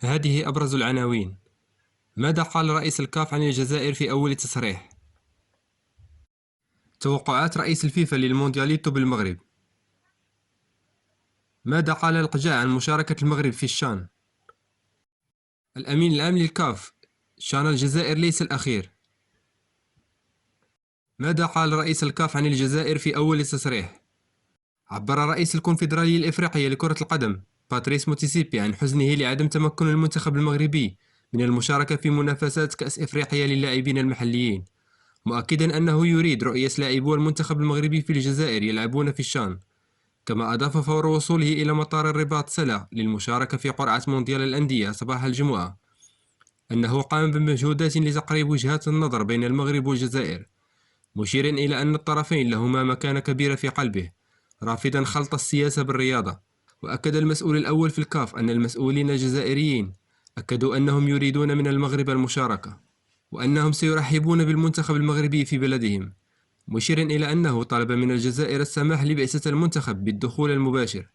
هذه أبرز العناوين. ماذا قال رئيس الكاف عن الجزائر في أول تصريح؟ توقعات رئيس الفيفا للموندياليتو بالمغرب. ماذا قال القجاع عن مشاركة المغرب في الشان؟ الأمين العام للكاف: شان الجزائر ليس الأخير. ماذا قال رئيس الكاف عن الجزائر في أول تصريح؟ عبر رئيس الكونفدرالية الإفريقية لكرة القدم باتريس موتسيبي عن حزنه لعدم تمكن المنتخب المغربي من المشاركة في منافسات كأس إفريقيا للاعبين المحليين، مؤكدا أنه يريد رؤية لاعبو المنتخب المغربي في الجزائر يلعبون في الشان. كما أضاف فور وصوله إلى مطار الرباط سلا للمشاركة في قرعة مونديال الأندية صباح الجمعة أنه قام بمجهودات لتقريب وجهات النظر بين المغرب والجزائر، مشيرا إلى أن الطرفين لهما مكانة كبيرة في قلبه، رافضا خلط السياسة بالرياضة. وأكد المسؤول الأول في الكاف أن المسؤولين الجزائريين أكدوا أنهم يريدون من المغرب المشاركة، وأنهم سيرحبون بالمنتخب المغربي في بلدهم، مشيرا إلى أنه طلب من الجزائر السماح لبعثة المنتخب بالدخول المباشر.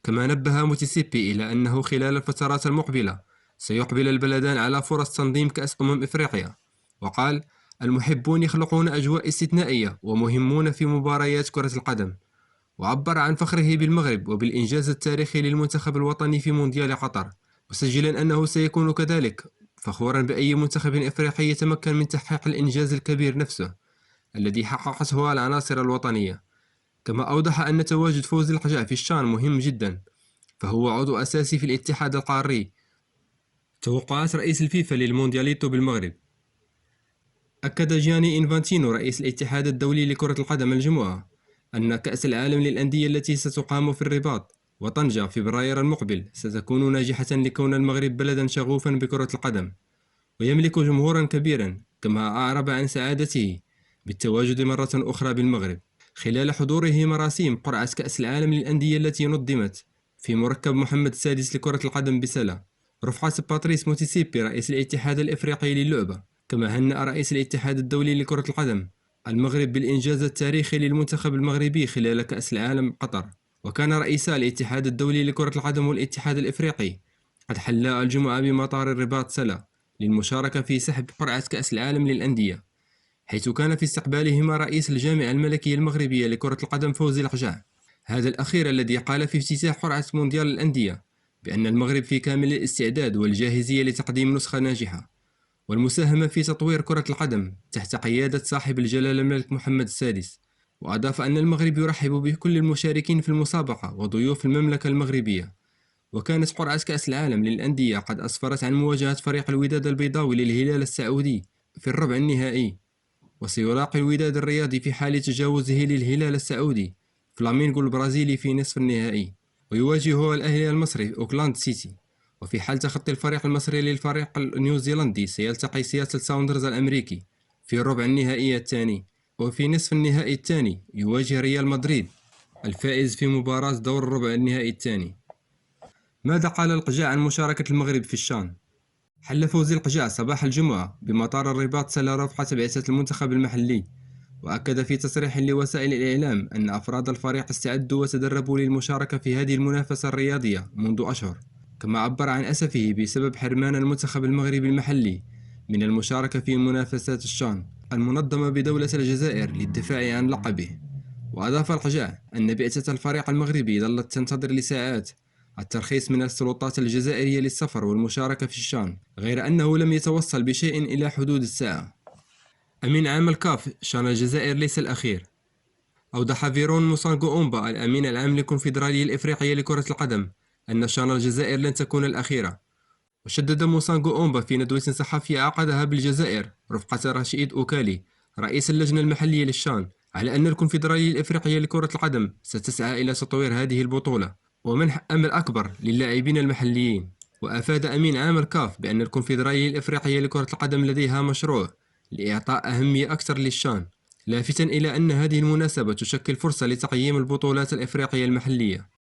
كما نبه موتسيبي إلى أنه خلال الفترات المقبلة سيقبل البلدان على فرص تنظيم كأس إفريقيا، وقال: المحبون يخلقون أجواء استثنائية ومهمون في مباريات كرة القدم. وعبر عن فخره بالمغرب وبالإنجاز التاريخي للمنتخب الوطني في مونديال قطر، مسجلا أنه سيكون كذلك فخورا بأي منتخب إفريقي يتمكن من تحقيق الإنجاز الكبير نفسه الذي حققته العناصر الوطنية. كما أوضح أن تواجد فوزي القجع في الشان مهم جدا، فهو عضو أساسي في الاتحاد القاري. توقعات رئيس الفيفا للموندياليتو بالمغرب. أكد جياني إنفانتينو رئيس الاتحاد الدولي لكرة القدم الجمعة أن كأس العالم للأندية التي ستقام في الرباط وطنجة في فبراير المقبل ستكون ناجحة لكون المغرب بلدا شغوفا بكرة القدم ويملك جمهورا كبيرا. كما أعرب عن سعادته بالتواجد مرة أخرى بالمغرب خلال حضوره مراسيم قرعة كأس العالم للأندية التي نظمت في مركب محمد السادس لكرة القدم بسلا رفقة باتريس موتسيبي رئيس الاتحاد الإفريقي للعبة. كما هنأ رئيس الاتحاد الدولي لكرة القدم المغرب بالإنجاز التاريخي للمنتخب المغربي خلال كأس العالم قطر. وكان رئيسا الاتحاد الدولي لكرة القدم والاتحاد الإفريقي قد حلا الجمعة بمطار الرباط سلا للمشاركة في سحب قرعة كأس العالم للأندية، حيث كان في استقبالهما رئيس الجامعة الملكية المغربية لكرة القدم فوزي القجع، هذا الأخير الذي قال في افتتاح قرعة مونديال الأندية بأن المغرب في كامل الاستعداد والجاهزية لتقديم نسخة ناجحة والمساهمة في تطوير كرة القدم تحت قيادة صاحب الجلالة الملك محمد السادس. وأضاف أن المغرب يرحب بكل المشاركين في المسابقة وضيوف المملكة المغربية. وكانت قرعة كأس العالم للأندية قد أسفرت عن مواجهة فريق الوداد البيضاوي للهلال السعودي في الربع النهائي، وسيلاقي الوداد الرياضي في حال تجاوزه للهلال السعودي فلامينغو البرازيلي في نصف النهائي، ويواجه الأهلي المصري أوكلاند سيتي. وفي حال تخطي الفريق المصري للفريق النيوزيلندي سيلتقي سياتل ساوندرز الأمريكي في الربع النهائي الثاني. وفي نصف النهائي الثاني يواجه ريال مدريد الفائز في مباراة دور الربع النهائي الثاني. ماذا قال القجاع عن مشاركة المغرب في الشان؟ حل فوزي القجاع صباح الجمعة بمطار الرباط سلا رفقة بعثة المنتخب المحلي، وأكد في تصريح لوسائل الإعلام أن أفراد الفريق استعدوا وتدربوا للمشاركة في هذه المنافسة الرياضية منذ أشهر. كما عبر عن أسفه بسبب حرمان المنتخب المغربي المحلي من المشاركة في منافسات الشان المنظمة بدولة الجزائر للدفاع عن لقبه. وأضاف القجاع أن بعثة الفريق المغربي ظلت تنتظر لساعات الترخيص من السلطات الجزائرية للسفر والمشاركة في الشان، غير أنه لم يتوصل بشيء إلى حدود الساعة. أمين عام الكاف: شان الجزائر ليس الأخير. أوضح فيرون موسانغو أومبا الأمين العام للكونفدرالية الإفريقية لكرة القدم أن شان الجزائر لن تكون الأخيرة. وشدد موسانغو أومبا في ندوة صحفية عقدها بالجزائر رفقة رشيد أوكالي رئيس اللجنة المحلية للشان على أن الكونفدرالية الإفريقية لكرة القدم ستسعى إلى تطوير هذه البطولة ومنح أمل أكبر للاعبين المحليين. وأفاد أمين عام الكاف بأن الكونفدرالية الإفريقية لكرة القدم لديها مشروع لإعطاء أهمية أكثر للشان، لافتا إلى أن هذه المناسبة تشكل فرصة لتقييم البطولات الإفريقية المحلية